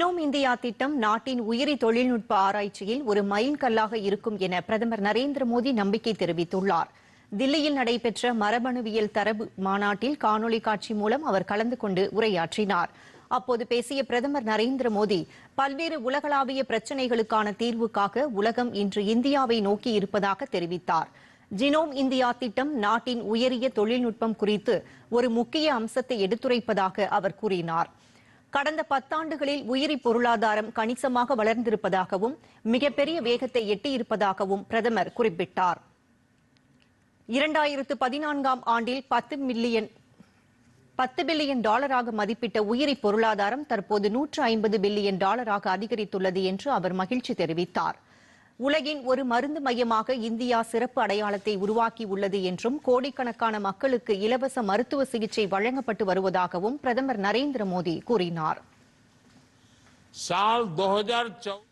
Genome India திட்டம் நாட்டின் உயிரி தொழில்நுட்ப ஆராய்ச்சியில் ஒரு மைல்கல்லாக இருக்கும் என பிரதமர் நரேந்திர மோடி நம்பிக்கை தெரிவித்துள்ளார். தில்லியில் நடைபெற்ற மரபணுவியல் தரவு மாநாட்டில் காணொலி காட்சி மூலம் அவர் கலந்து கொண்டு உரையாற்றினார். அப்போது பேசிய பிரதமர் நரேந்திர மோடி, பல்வேறு உலகளாவிய பிரச்சினைகளுக்கான தீர்வுக்காக உலகம் இன்று இந்தியாவை நோக்கி இருப்பதாக தெரிவித்தார். ஜினோம் இந்தியா திட்டம் நாட்டின் உயரிய தொழில்நுட்பம் குறித்து ஒரு முக்கிய அம்சத்தை எடுத்துரைப்பதாக அவர் கூறினார். கடந்த 10 ஆண்டுகளில் உயிரி பொருளாதாரம் கணிசமாக வளர்ந்திருப்பதாகவும் மிகப்பெரிய வேகத்தை எட்டியிருப்பதாகவும் பிரதமர் குறிப்பிட்டார். 2014ஆம் ஆண்டில் $10 பில்லியன் மதிப்பிட்ட உயிரி பொருளாதாரம் தற்போது $150 பில்லியன் அதிகரித்துள்ளது என்று அவர் மகிழ்ச்சி தெரிவித்தார். உலகின் ஒரு மருந்து மையமாக இந்தியா சிறப்பு அடையாளத்தை உருவாக்கியுள்ளது என்றும் கோடிக்கணக்கான மக்களுக்கு இலவச மருத்துவ சிகிச்சை வழங்கப்பட்டு வருவதாகவும் பிரதமர் நரேந்திர மோடி கூறினார். साल 2014